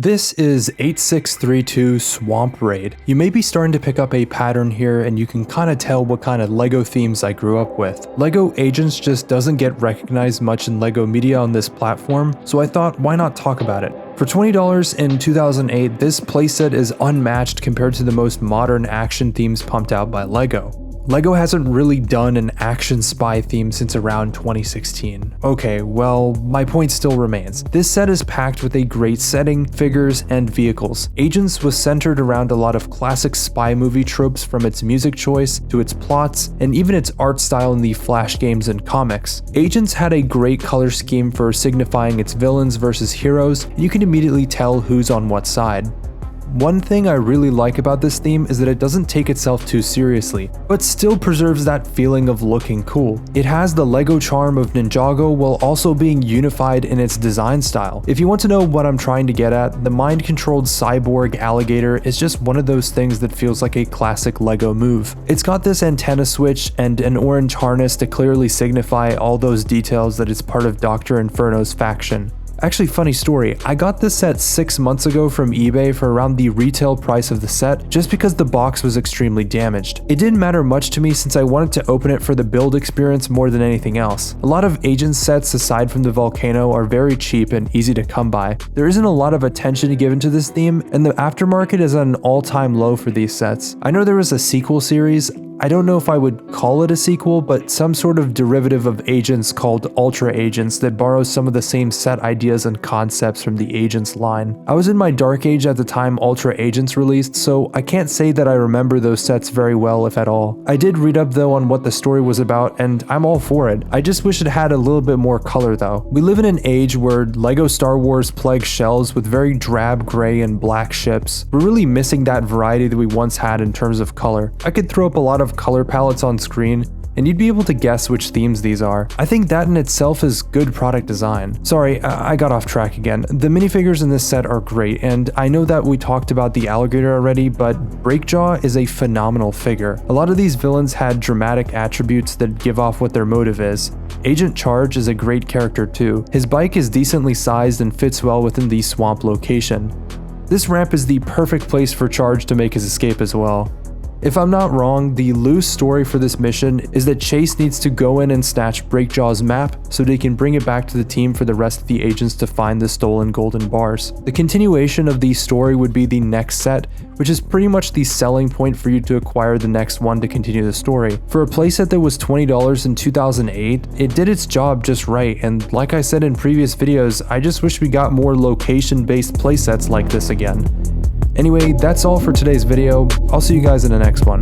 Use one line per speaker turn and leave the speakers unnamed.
This is 8632 Swamp Raid. You may be starting to pick up a pattern here, and you can kind of tell what kind of LEGO themes I grew up with. LEGO Agents just doesn't get recognized much in LEGO media on this platform, so I thought why not talk about it. For $20 in 2008, this playset is unmatched compared to the most modern action themes pumped out by LEGO. LEGO hasn't really done an action spy theme since around 2016. Okay, well, my point still remains. This set is packed with a great setting, figures, and vehicles. Agents was centered around a lot of classic spy movie tropes, from its music choice to its plots, and even its art style in the Flash games and comics. Agents had a great color scheme for signifying its villains versus heroes, and you can immediately tell who's on what side. One thing I really like about this theme is that it doesn't take itself too seriously, but still preserves that feeling of looking cool. It has the LEGO charm of Ninjago while also being unified in its design style. If you want to know what I'm trying to get at, the mind-controlled cyborg alligator is just one of those things that feels like a classic LEGO move. It's got this antenna switch and an orange harness to clearly signify all those details that it's part of Dr. Inferno's faction. Actually, funny story, I got this set 6 months ago from eBay for around the retail price of the set just because the box was extremely damaged. It didn't matter much to me since I wanted to open it for the build experience more than anything else. A lot of Agent sets aside from the Volcano are very cheap and easy to come by. There isn't a lot of attention given to this theme, and the aftermarket is at an all-time low for these sets. I know there was a sequel series. I don't know if I would call it a sequel, but some sort of derivative of Agents called Ultra Agents that borrows some of the same set ideas and concepts from the Agents line. I was in my dark age at the time Ultra Agents released, so I can't say that I remember those sets very well, if at all. I did read up though on what the story was about, and I'm all for it. I just wish it had a little bit more color though. We live in an age where LEGO Star Wars plagues shelves with very drab gray and black ships. We're really missing that variety that we once had in terms of color. I could throw up a lot of color palettes on screen, and you'd be able to guess which themes these are. I think that in itself is good product design. Sorry, I got off track again. The minifigures in this set are great, and I know that we talked about the alligator already, but Breakjaw is a phenomenal figure. A lot of these villains had dramatic attributes that give off what their motive is. Agent Charge is a great character too. His bike is decently sized and fits well within the swamp location. This ramp is the perfect place for Charge to make his escape as well. If I'm not wrong, the loose story for this mission is that Chase needs to go in and snatch Breakjaw's map so they can bring it back to the team for the rest of the agents to find the stolen golden bars. The continuation of the story would be the next set, which is pretty much the selling point for you to acquire the next one to continue the story. For a playset that was $20 in 2008, it did its job just right, and like I said in previous videos, I just wish we got more location-based playsets like this again. Anyway, that's all for today's video. I'll see you guys in the next one.